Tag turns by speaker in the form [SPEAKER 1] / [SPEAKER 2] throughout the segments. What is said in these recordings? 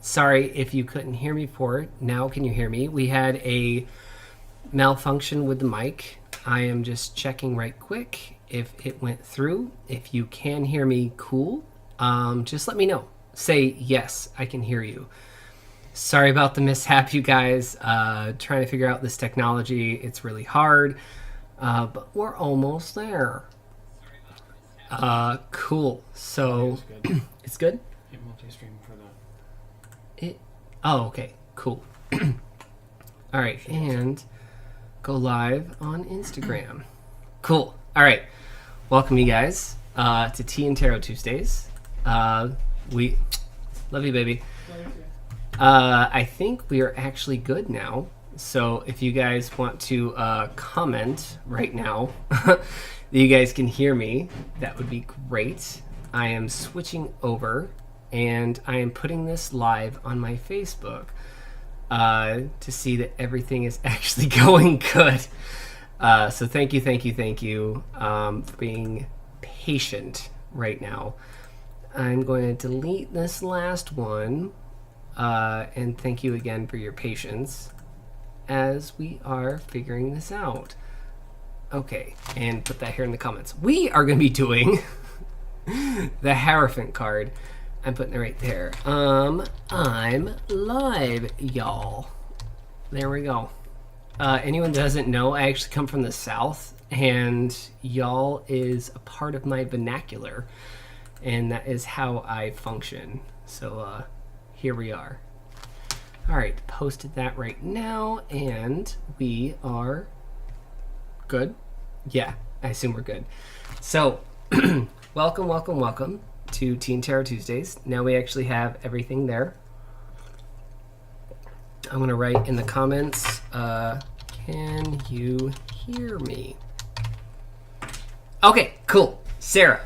[SPEAKER 1] Sorry if you couldn't hear me before. Now can you hear me? We had a malfunction with the mic. I am just checking right quick if it went through. If you can hear me, cool. Just let me know. Say, yes, I can hear you. Sorry about the mishap, you guys. Trying to figure out this technology. It's really hard, but we're almost there. Cool. So,
[SPEAKER 2] Good.
[SPEAKER 1] it's good?
[SPEAKER 2] It multi-stream for the...
[SPEAKER 1] Oh, okay. Cool. All right, and go live on Instagram. Cool. All right. Welcome, you guys, to Tea and Tarot Tuesdays. We love you, baby. I think we are actually good now. So if you guys want to comment right now, that you guys can hear me, that would be great. I am switching over, and I am putting this live on my Facebook to see that everything is actually going good. So thank you for being patient right now. I'm going to delete this last one, and thank you again for your patience as we are figuring this out. Okay, and put that here in the comments. We are going to be doing the Hierophant card. I'm putting it right there. I'm live, y'all. There we go. Anyone that doesn't know, I actually come from the South, and y'all is a part of my vernacular, and that is how I function. So here we are. All right, posted that right now, and we are good. Yeah, I assume we're good. So welcome to Tea and Tarot Tuesdays. Now we actually have everything there. I'm going to write in the comments, can you hear me? Okay, cool. Sarah,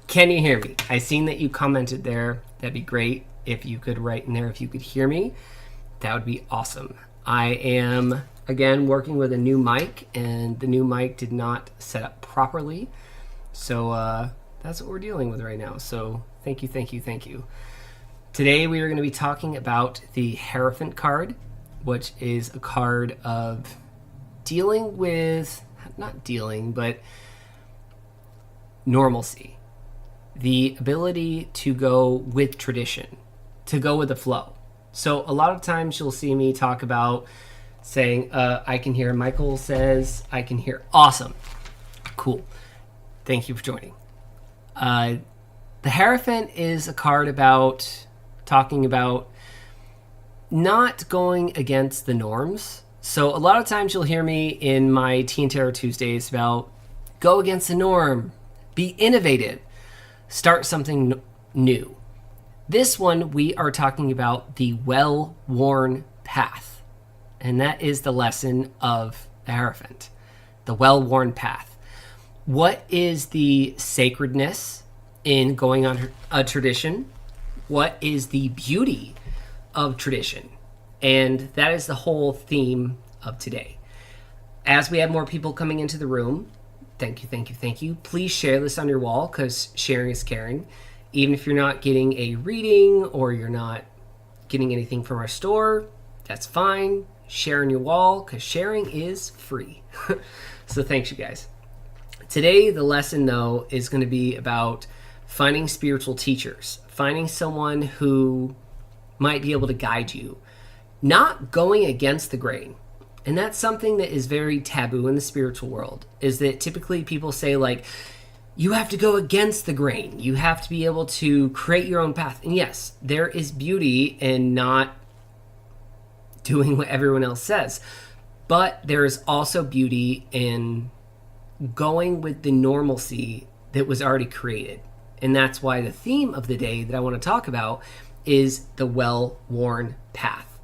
[SPEAKER 1] can you hear me? I seen that you commented there. That'd be great if you could write in there if you could hear me. That would be awesome. I am, again, working with a new mic, and the new mic did not set up properly. So that's what we're dealing with right now. So thank you. Today we are going to be talking about the Hierophant card, which is a card of dealing with, but normalcy. The ability to go with tradition, to go with the flow. So a lot of times you'll see me talk about saying, I can hear. Michael says, I can hear. Awesome. Cool. Thank you for joining. The Hierophant is a card about talking about not going against the norms. So a lot of times you'll hear me in my Tea and Tarot Tuesdays about go against the norm, be innovative, start something new. This one, we are talking about the well-worn path. And that is the lesson of the Hierophant, the well-worn path. What is the sacredness in going on a tradition? What is the beauty of tradition? And that is the whole theme of today. As we have more people coming into the room, thank you. Please share this on your wall, because sharing is caring. Even if you're not getting a reading or you're not getting anything from our store, that's fine. Share on your wall, because sharing is free. So thanks, you guys. Today, the lesson, though, is going to be about finding spiritual teachers, finding someone who might be able to guide you, not going against the grain. And that's something that is very taboo in the spiritual world, is that typically people say, like, you have to go against the grain. You have to be able to create your own path. And yes, there is beauty in not doing what everyone else says. But there is also beauty in going with the normalcy that was already created. And that's why the theme of the day that I want to talk about is the well-worn path,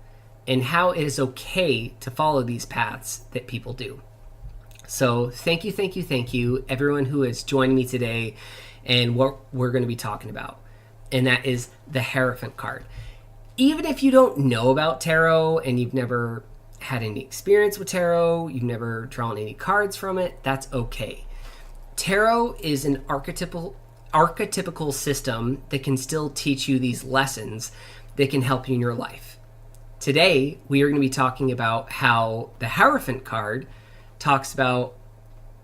[SPEAKER 1] and how it is okay to follow these paths that people do. So thank you, everyone who is joining me today and what we're going to be talking about. And that is the Hierophant card. Even if you don't know about tarot and you've never had any experience with tarot, you've never drawn any cards from it, that's okay. Tarot is an archetypical system that can still teach you these lessons that can help you in your life. Today, we are going to be talking about how the Hierophant card talks about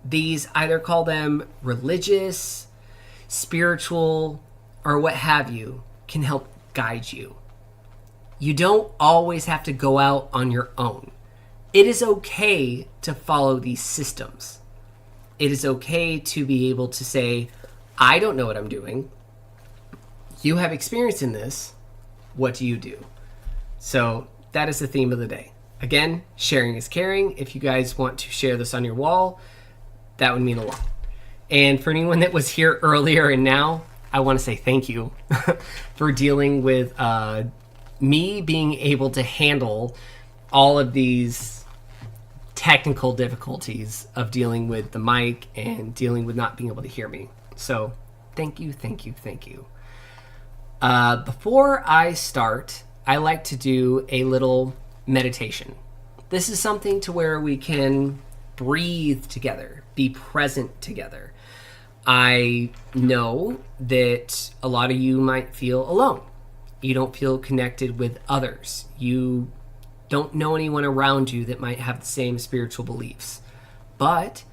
[SPEAKER 1] these, either call them religious, spiritual, or what have you, can help guide you. You don't always have to go out on your own. It is okay to follow these systems. It is okay to be able to say, I don't know what I'm doing. You have experience in this. What do you do? So that is the theme of the day. Again, sharing is caring. If you guys want to share this on your wall, that would mean a lot. And for anyone that was here earlier and now, I want to say thank you for dealing with me being able to handle all of these technical difficulties of dealing with the mic and dealing with not being able to hear me. So thank you, thank you, thank you. Before I start, I like to do a little meditation. This is something to where we can breathe together, be present together. I know that a lot of you might feel alone. You don't feel connected with others. You don't know anyone around you that might have the same spiritual beliefs. But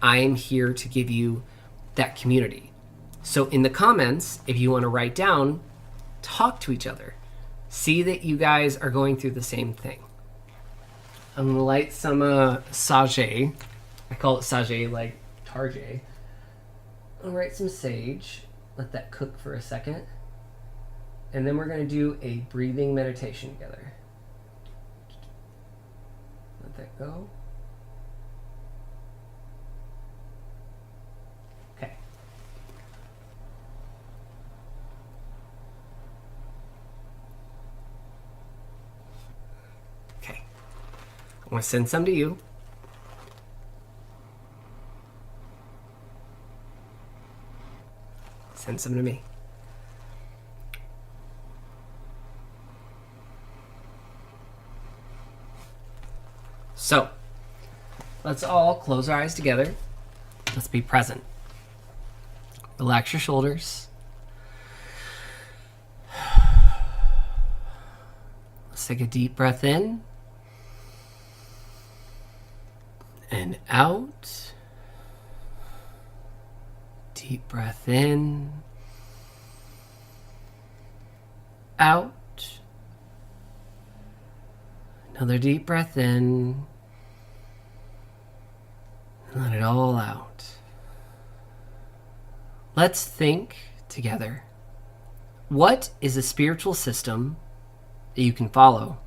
[SPEAKER 1] I am here to give you that community. So in the comments, if you want to write down, talk to each other. See that you guys are going through the same thing. I'm going to light some sage. I call it sage like tarjay. I'll write some sage. Let that cook for a second. And then we're going to do a breathing meditation together. Let that go. Okay. Okay. I want to send some to you. Send some to me. So, let's all close our eyes together. Let's be present. Relax your shoulders. Let's take a deep breath in and out. Deep breath in, out. Another deep breath in. Let it all out. Let's think together. What is a spiritual system that you can follow?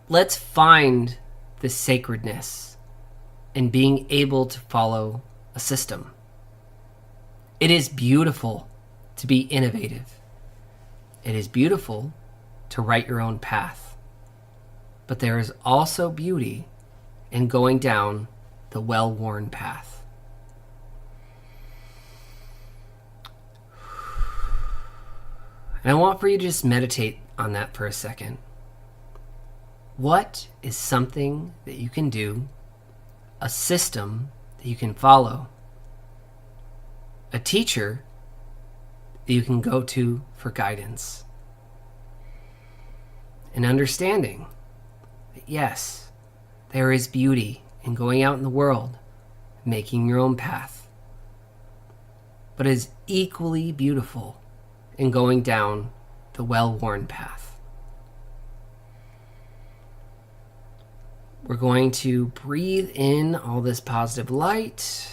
[SPEAKER 1] Let's find the sacredness in being able to follow a system. It is beautiful to be innovative. It is beautiful to write your own path. But there is also beauty in going down the well-worn path. And I want for you to just meditate on that for a second. What is something that you can do, a system that you can follow, a teacher that you can go to for guidance, and understanding that yes, there is beauty in going out in the world, making your own path, but it is equally beautiful in going down the well-worn path. We're going to breathe in all this positive light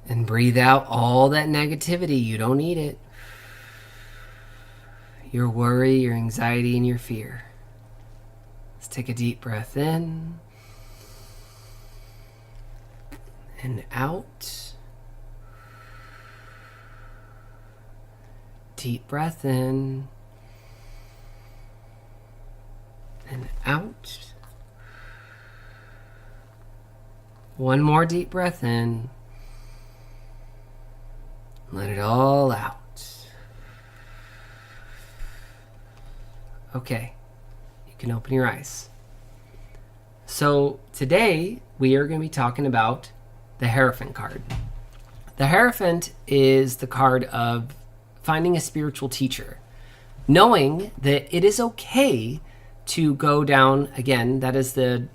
[SPEAKER 1] and breathe out all that negativity. You don't need it. Your worry, your anxiety, and your fear. Let's take a deep breath in and out. Deep breath in and out. One more deep breath in. Let it all out. Okay, you can open your eyes. So today we are going to be talking about the Hierophant card. The Hierophant is the card of finding a spiritual teacher, knowing that it is okay to go down, again, that is the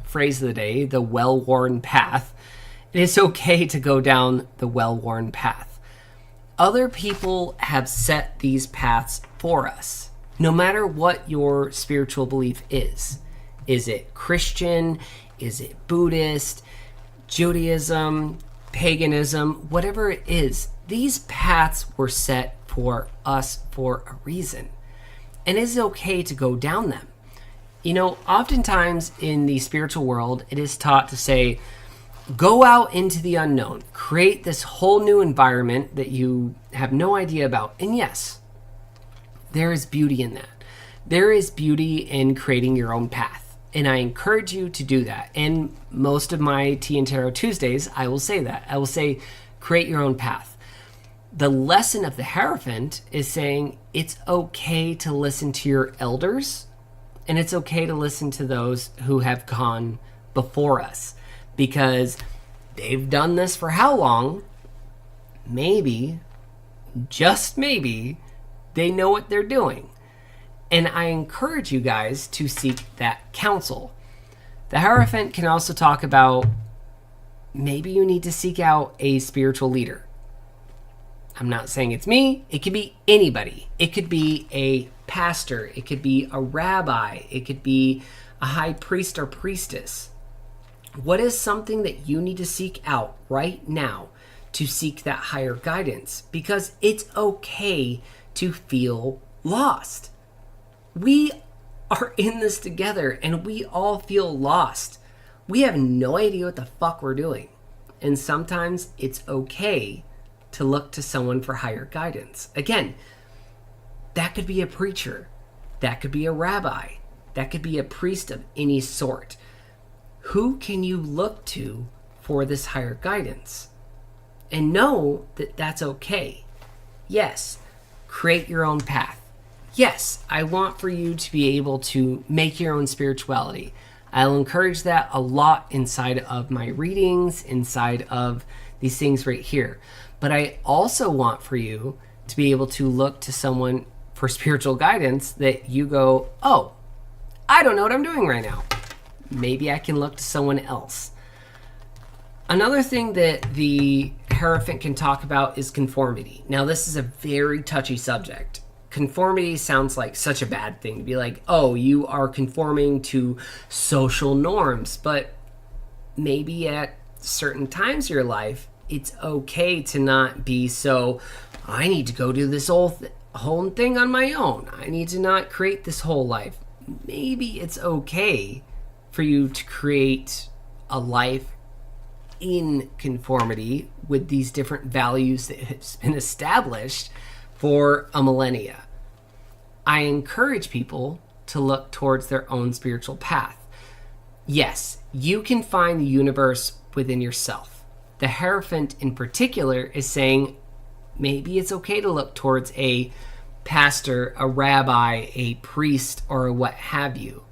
[SPEAKER 1] phrase of the day, the well-worn path. It is okay to go down the well-worn path. Other people have set these paths for us, no matter what your spiritual belief is. Is it Christian? Is it Buddhist? Judaism? Paganism? Whatever it is, these paths were set for us for a reason. And it is okay to go down them. You know, oftentimes in the spiritual world, it is taught to say, go out into the unknown, create this whole new environment that you have no idea about. And yes, there is beauty in that. There is beauty in creating your own path. And I encourage you to do that. And most of my Tea and Tarot Tuesdays, I will say that. I will say, create your own path. The lesson of the Hierophant is saying it's okay to listen to your elders, and it's okay to listen to those who have gone before us, because they've done this for how long? Maybe, just maybe, they know what they're doing. And I encourage you guys to seek that counsel. The Hierophant can also talk about maybe you need to seek out a spiritual leader. I'm not saying it's me. It could be anybody. It could be a pastor. It could be a rabbi. It could be a high priest or priestess. What is something that you need to seek out right now to seek that higher guidance? Because it's okay to feel lost. We are in this together and we all feel lost. We have no idea what the fuck we're doing. And sometimes it's okay to look to someone for higher guidance. Again, that could be a preacher. That could be a rabbi. That could be a priest of any sort. Who can you look to for this higher guidance? And know that that's okay. Yes, create your own path. Yes, I want for you to be able to make your own spirituality. I'll encourage that a lot inside of my readings, inside of these things right here. But I also want for you to be able to look to someone for spiritual guidance that you go, oh, I don't know what I'm doing right now. Maybe I can look to someone else. Another thing that the Hierophant can talk about is conformity. Now, this is a very touchy subject. Conformity sounds like such a bad thing to be like, oh, you are conforming to social norms. But maybe at certain times of your life, it's okay to not be so, I need to go do this whole thing on my own. I need to not create this whole life. Maybe it's okay for you to create a life in conformity with these different values that have been established for a millennia. I encourage people to look towards their own spiritual path. Yes, you can find the universe within yourself. The Hierophant in particular is saying maybe it's okay to look towards a pastor, a rabbi, a priest, or what have you.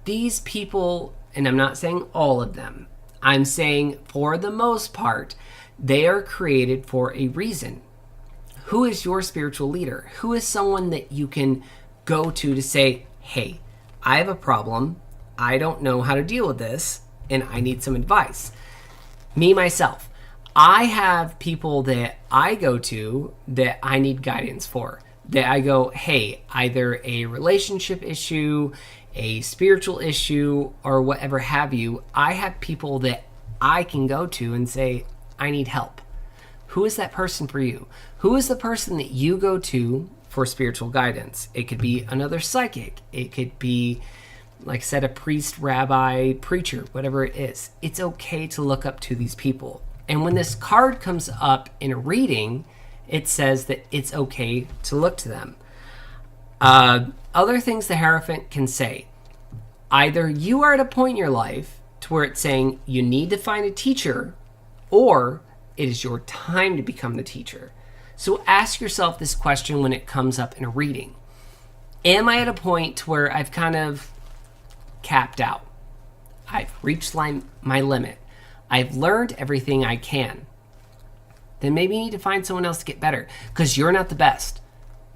[SPEAKER 1] These people, and I'm not saying all of them, I'm saying for the most part, they are created for a reason. Who is your spiritual leader? Who is someone that you can go to say, hey, I have a problem. I don't know how to deal with this, and I need some advice. Me, myself, I have people that I go to that I need guidance for. That I go, hey, either a relationship issue, a spiritual issue, or whatever have you. I have people that I can go to and say, I need help. Who is that person for you? Who is the person that you go to for spiritual guidance? It could be another psychic. It could be, like I said, a priest, rabbi, preacher, whatever it is. It's okay to look up to these people. And when this card comes up in a reading, it says that it's okay to look to them. Other things the Hierophant can say. Either you are at a point in your life to where it's saying you need to find a teacher, or it is your time to become the teacher. So ask yourself this question when it comes up in a reading. Am I at a point to where I've kind of capped out? I've reached my limit. I've learned everything I can. then maybe you need to find someone else to get better, because you're not the best.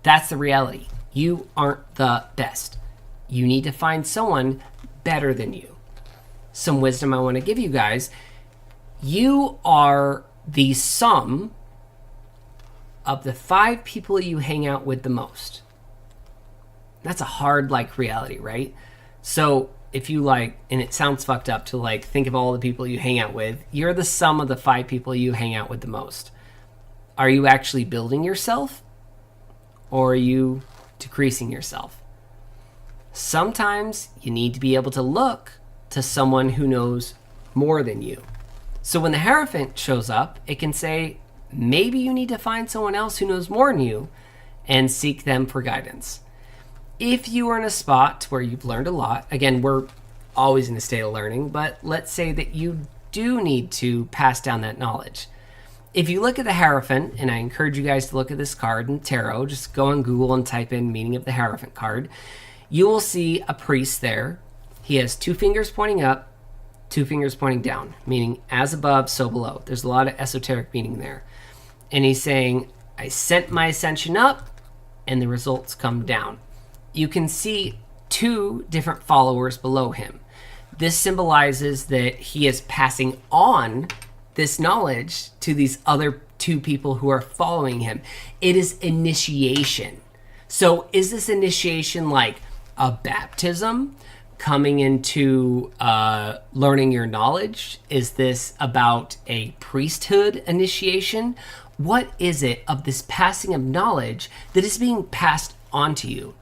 [SPEAKER 1] That's the reality. You aren't the best. You need to find someone better than you. Some wisdom I want to give you guys. You are the sum of the 5 people you hang out with the most. That's a hard, reality, right? So if you and it sounds fucked up to think of all the people you hang out with, you're the sum of the 5 people you hang out with the most. Are you actually building yourself, or are you decreasing yourself? Sometimes you need to be able to look to someone who knows more than you. So when the Hierophant shows up, it can say, maybe you need to find someone else who knows more than you and seek them for guidance. If you are in a spot where you've learned a lot, again, we're always in a state of learning, but let's say that you do need to pass down that knowledge. If you look at the Hierophant, and I encourage you guys to look at this card in tarot, just go on Google and type in meaning of the Hierophant card, you will see a priest there. He has 2 fingers pointing up, 2 fingers pointing down, meaning as above, so below. There's a lot of esoteric meaning there. And he's saying, I sent my ascension up, and the results come down. You can see 2 different followers below him. This symbolizes that he is passing on this knowledge to these other 2 people who are following him. It is initiation. So is this initiation like a baptism, coming into learning your knowledge? Is this about a priesthood initiation? What is it of this passing of knowledge that is being passed on to you?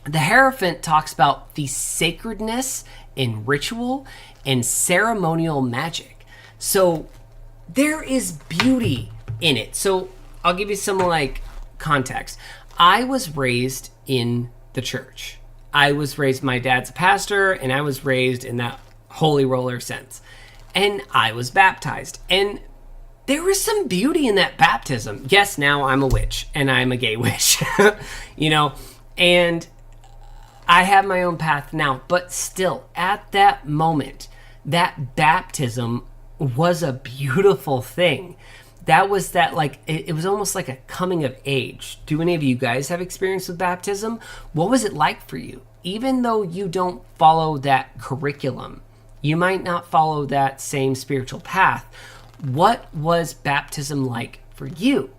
[SPEAKER 1] The Hierophant talks about the sacredness in ritual and ceremonial magic. So there is beauty in it. So I'll give you some context. I was raised in the church. My dad's a pastor, and I was raised in that holy roller sense. And I was baptized. And there was some beauty in that baptism. Yes, now I'm a witch, and I'm a gay witch, and I have my own path now. But still, at that moment, that baptism was a beautiful thing. That was it was almost like a coming of age. Do any of you guys have experience with baptism? What was it like for you? Even though you don't follow that curriculum, you might not follow that same spiritual path. What was baptism like for you?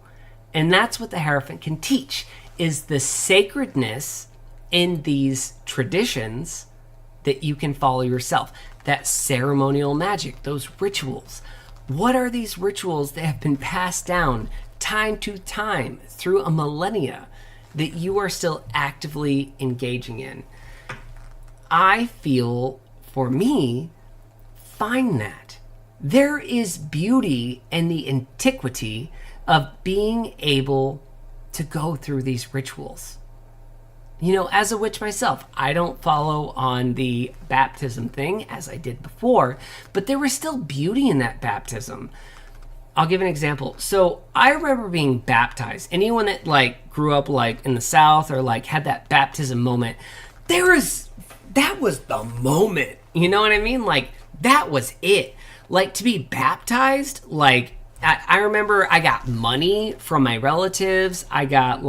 [SPEAKER 1] And that's what the Hierophant can teach, is the sacredness in these traditions that you can follow yourself. That ceremonial magic, those rituals. What are these rituals that have been passed down time to time through a millennia that you are still actively engaging in? I feel, for me, find that. There is beauty in the antiquity of being able to go through these rituals. As a witch myself, I don't follow on the baptism thing as I did before, but there was still beauty in that baptism. I'll give an example. So I remember being baptized. Anyone that grew up in the South or had that baptism moment, that was the moment. You know what I mean? That was it. To be baptized, I remember I got money from my relatives. I got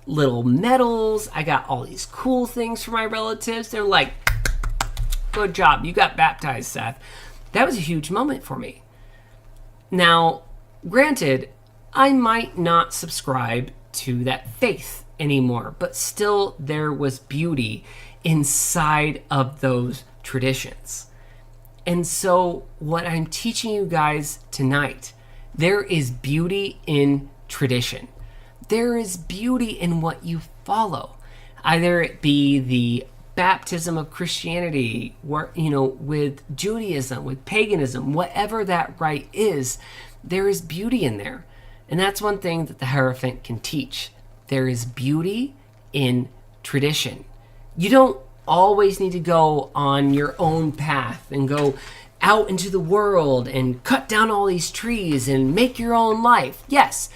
[SPEAKER 1] little medals. I got all these cool things from my relatives. They're like, good job. You got baptized, Seth. That was a huge moment for me. Now, granted, I might not subscribe to that faith anymore, but still there was beauty inside of those traditions. And so what I'm teaching you guys tonight, there is beauty in tradition. There is beauty in what you follow. Either it be the baptism of Christianity, with Judaism, with paganism, whatever that rite is, there is beauty in there. And that's one thing that the Hierophant can teach. There is beauty in tradition. You don't always need to go on your own path and go out into the world and cut down all these trees and make your own life. Yes,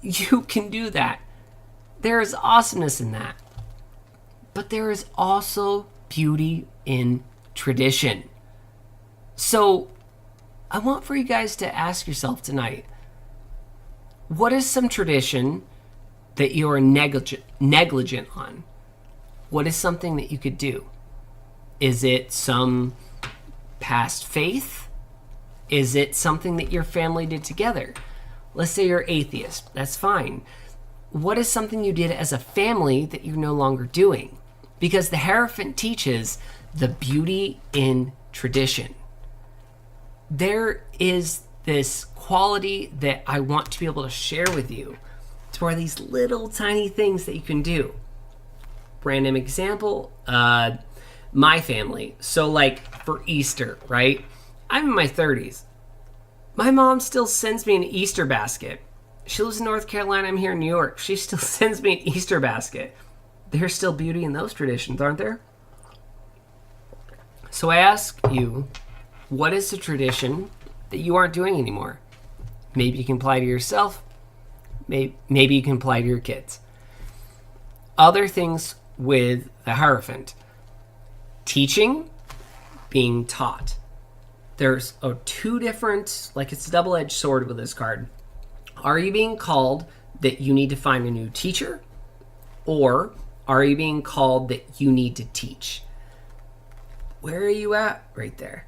[SPEAKER 1] you can do that. There is awesomeness in that. But there is also beauty in tradition. So I want for you guys to ask yourself tonight, what is some tradition that you are negligent on? What is something that you could do? Is it some past faith? Is it something that your family did together? Let's say you're atheist. That's fine. What is something you did as a family that you're no longer doing? Because the Hierophant teaches the beauty in tradition. There is this quality that I want to be able to share with you. It's where these little tiny things that you can do. Random example, my family. So like for Easter, right? I'm in my 30s. My mom still sends me an Easter basket. She lives in North Carolina. I'm here in New York. She still sends me an Easter basket. There's still beauty in those traditions, aren't there? So I ask you, what is the tradition that you aren't doing anymore? Maybe you can apply to yourself. Maybe you can apply to your kids. Other things with the Hierophant. Teaching, being taught. There's two different, like it's a double-edged sword with this card. Are you being called that you need to find a new teacher? Or are you being called that you need to teach? Where are you at right there?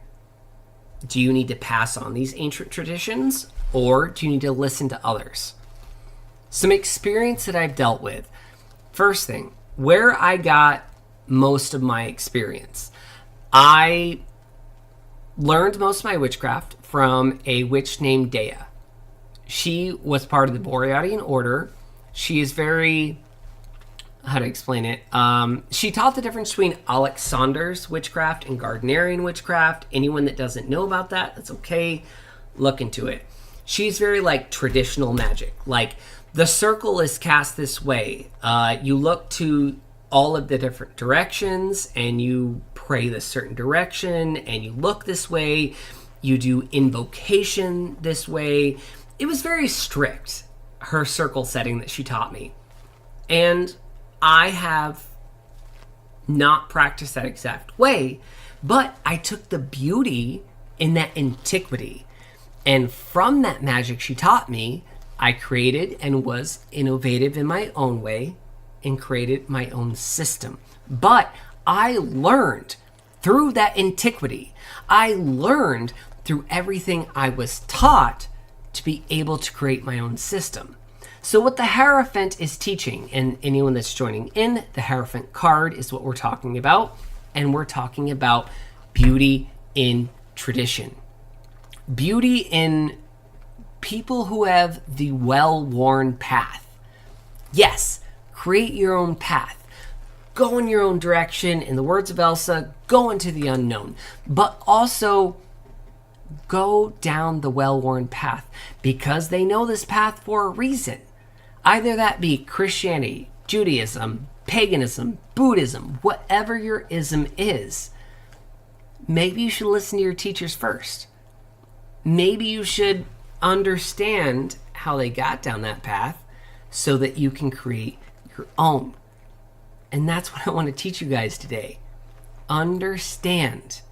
[SPEAKER 1] Do you need to pass on these ancient traditions, or do you need to listen to others? Some experience that I've dealt with. First thing, where I got most of my experience. I learned most of my witchcraft from a witch named Dea. She was part of the Boreadian order. She is very, how to explain it? She taught the difference between Alexander's witchcraft and Gardnerian witchcraft. Anyone that doesn't know about that, that's okay. Look into it. She's very like traditional magic. Like the circle is cast this way. You look to all of the different directions and you pray this certain direction and you look this way. You do invocation this way. It was very strict, her circle setting that she taught me. And I have not practiced that exact way, but I took the beauty in that antiquity. And from that magic she taught me, I created and was innovative in my own way and created my own system. But I learned through that antiquity. I learned through everything I was taught to be able to create my own system. So what the Hierophant is teaching, and anyone that's joining in, the Hierophant card is what we're talking about. And we're talking about beauty in tradition. Beauty in people who have the well-worn path. Yes, create your own path. Go in your own direction. In the words of Elsa, go into the unknown. But also go down the well-worn path because they know this path for a reason. Either that be Christianity, Judaism, paganism, Buddhism, whatever your ism is. Maybe you should listen to your teachers first. Maybe you should understand how they got down that path so that you can create your own. And that's what I want to teach you guys today. Understand.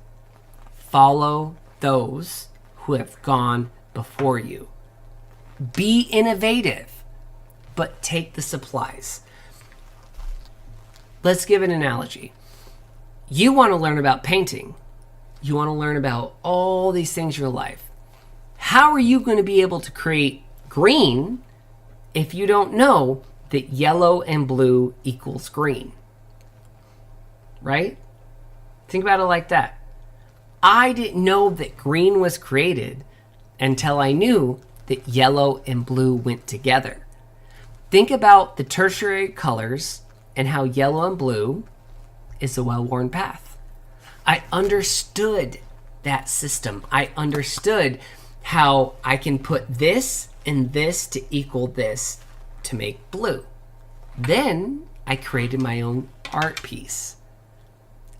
[SPEAKER 1] Follow those who have gone before you. Be innovative, but take the supplies. Let's give an analogy. You want to learn about painting. You want to learn about all these things in your life. How are you going to be able to create green if you don't know that yellow and blue equals green? Right? Think about it like that. I didn't know that green was created until I knew that yellow and blue went together. Think about the tertiary colors and how yellow and blue is a well-worn path. I understood that system. I understood how I can put this and this to equal this to make blue. Then I created my own art piece.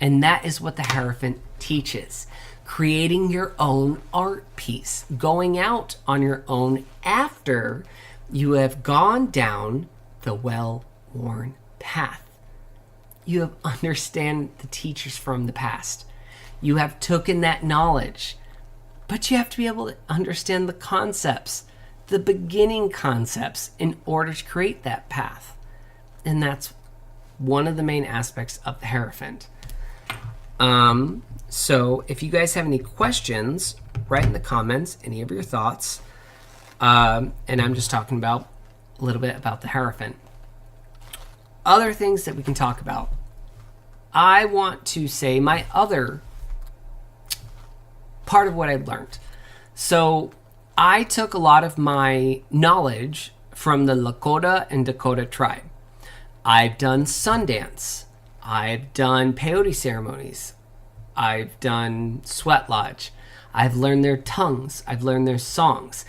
[SPEAKER 1] And that is what the Hierophant teaches. Creating your own art piece. Going out on your own after you have gone down the well-worn path. You have understand the teachers from the past. You have taken that knowledge But you have to be able to understand the concepts, the beginning concepts, in order to create that path. And that's one of the main aspects of the Hierophant. So if you guys have any questions, write in the comments any of your thoughts. And I'm just talking about a little bit about the Hierophant. Other things that we can talk about. I want to say my other part of what I've learned. So I took a lot of my knowledge from the Lakota and Dakota tribe. I've done Sundance. I've done peyote ceremonies. I've done sweat lodge. I've learned their tongues. I've learned their songs.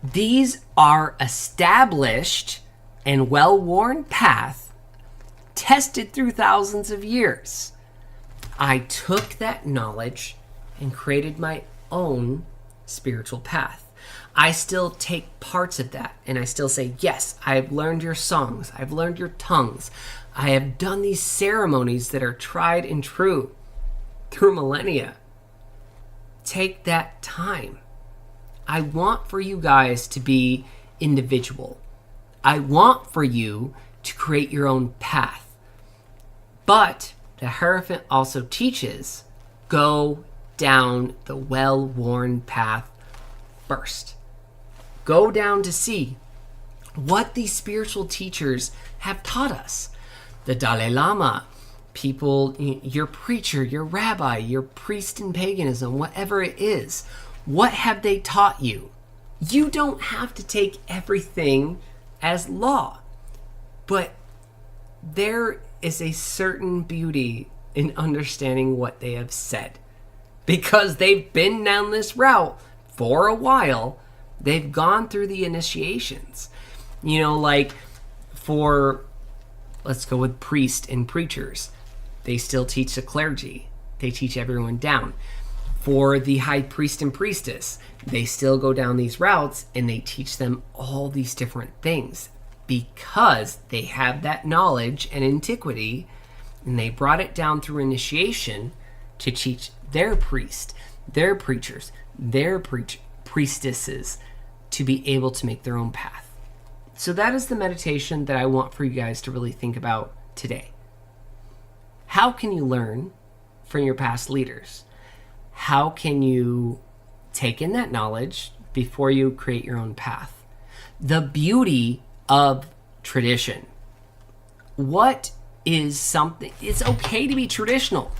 [SPEAKER 1] These are established and well-worn path, tested through thousands of years. I took that knowledge and created my own spiritual path. I still take parts of that and I still say, yes, I've learned your songs. I've learned your tongues. I have done these ceremonies that are tried and true through millennia. Take that time. I want for you guys to be individual. I want for you to create your own path. But the Hierophant also teaches, go down the well-worn path first. Go down to see what these spiritual teachers have taught us. The Dalai Lama, people, your preacher, your rabbi, your priest in paganism, whatever it is. What have they taught you? You don't have to take everything as law, but there is a certain beauty in understanding what they have said, because they've been down this route for a while. They've gone through the initiations. Like let's go with priests and preachers. They still teach the clergy. They teach everyone down. For the high priest and priestess, they still go down these routes and they teach them all these different things because they have that knowledge and antiquity, and they brought it down through initiation to teach their priest, their preachers, their priestesses to be able to make their own path. So that is the meditation that I want for you guys to really think about today. How can you learn from your past leaders? How can you take in that knowledge before you create your own path? The beauty of tradition. What is something? It's okay to be traditional.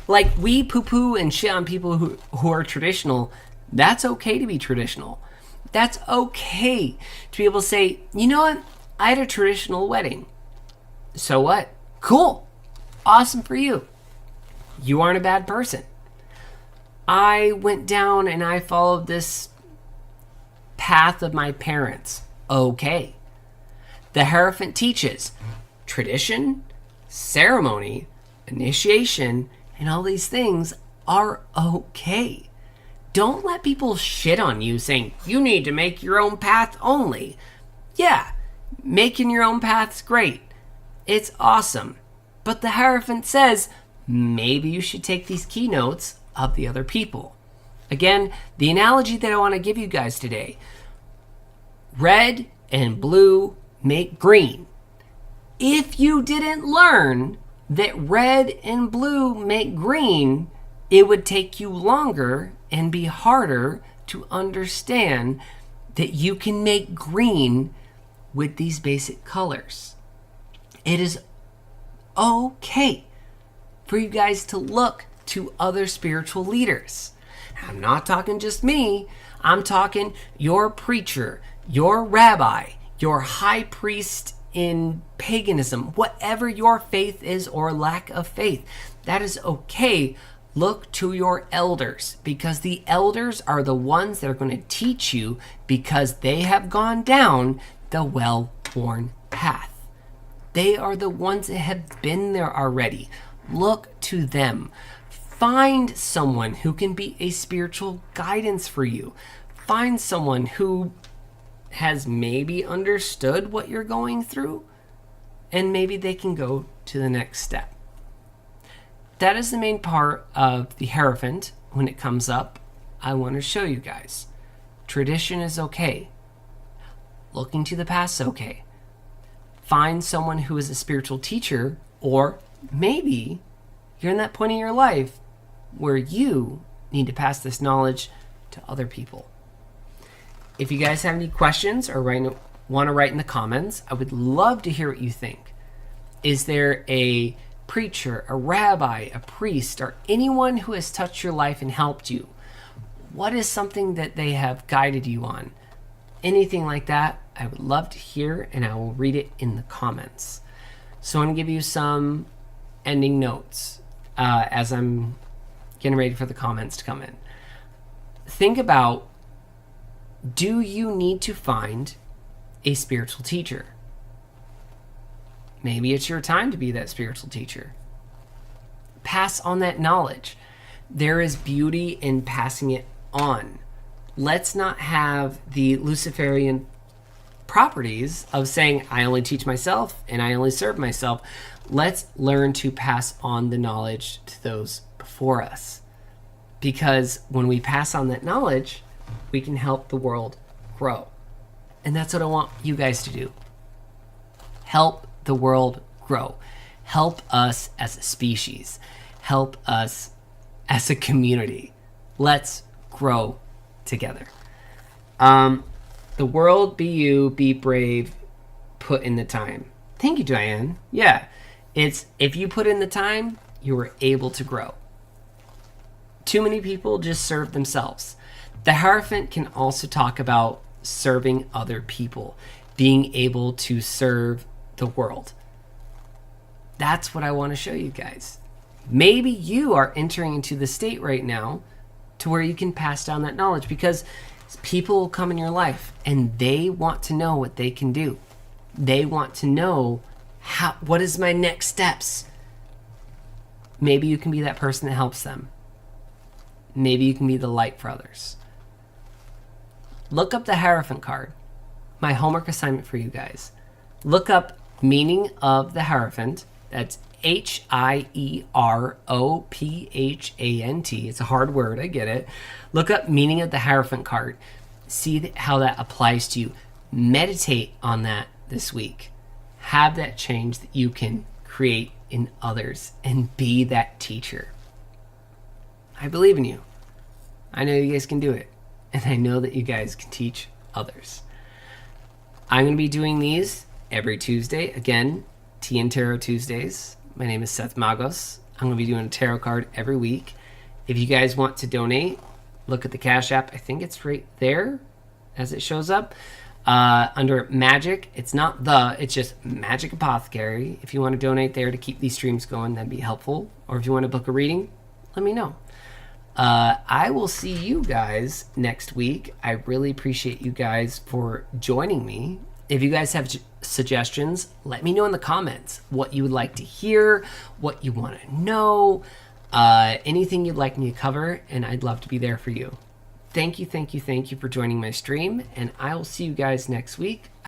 [SPEAKER 1] Like, we poo-poo and shit on people who are traditional. That's okay to be traditional. That's okay to be able to say, you know what? I had a traditional wedding. So what? Cool. Awesome for you. You aren't a bad person. I went down and I followed this path of my parents. Okay. The Hierophant teaches tradition, ceremony, initiation, and all these things are okay. Don't let people shit on you saying you need to make your own path only. Yeah, making your own path's great. It's awesome. But the Hierophant says maybe you should take these keynotes of the other people. Again, the analogy that I want to give you guys today: red and blue make green. If you didn't learn that red and blue make green, it would take you longer and be harder to understand that you can make green with these basic colors. It is okay for you guys to look to other spiritual leaders. I'm not talking just me. I'm talking your preacher, your rabbi, your high priest in paganism, whatever your faith is or lack of faith. That is okay. Look to your elders, because the elders are the ones that are going to teach you, because they have gone down the well-worn path. They are the ones that have been there already. Look to them. Find someone who can be a spiritual guidance for you. Find someone who has maybe understood what you're going through, and maybe they can go to the next step. That is the main part of the Hierophant when it comes up. I want to show you guys. Tradition is okay. Looking to the past is okay. Find someone who is a spiritual teacher, or maybe you're in that point in your life where you need to pass this knowledge to other people. If you guys have any questions or want to write in the comments, I would love to hear what you think. Is there a preacher, a rabbi, a priest, or anyone who has touched your life and helped you? What is something that they have guided you on? Anything like that, I would love to hear, and I will read it in the comments. So I'm going to give you some ending notes as I'm getting ready for the comments to come in. Think about, do you need to find a spiritual teacher? Maybe it's your time to be that spiritual teacher. Pass on that knowledge. There is beauty in passing it on. Let's not have the Luciferian properties of saying, I only teach myself and I only serve myself. Let's learn to pass on the knowledge to those before us. Because when we pass on that knowledge, we can help the world grow. And that's what I want you guys to do. Help the world grow. Help us as a species. Help us as a community. Let's grow together. The world, be you, be brave, put in the time. Thank you, Diane. Yeah, it's if you put in the time, you are able to grow. Too many people just serve themselves. The Hierophant can also talk about serving other people, being able to serve the world. That's what I want to show you guys. Maybe you are entering into the state right now to where you can pass down that knowledge, because people will come in your life and they want to know what they can do. They want to know what is my next steps. Maybe you can be that person that helps them. Maybe you can be the light for others. Look up the Hierophant card. My homework assignment for you guys. Look up meaning of the Hierophant. That's Hierophant. It's a hard word, I get it. Look up meaning of the Hierophant card. See how that applies to you. Meditate on that this week. Have that change that you can create in others and be that teacher. I believe in you. I know you guys can do it. And I know that you guys can teach others. I'm going to be doing these every Tuesday. Again, Tea and Tarot Tuesdays. My name is Seth Magos. I'm going to be doing a tarot card every week. If you guys want to donate, look at the Cash App. I think it's right there as it shows up. Under Magic, it's just Magic Apothecary. If you want to donate there to keep these streams going, that'd be helpful. Or if you want to book a reading, let me know. I will see you guys next week. I really appreciate you guys for joining me. If you guys have suggestions, let me know in the comments what you would like to hear, what you want to know, anything you'd like me to cover, and I'd love to be there for you. Thank you for joining my stream, and I will see you guys next week.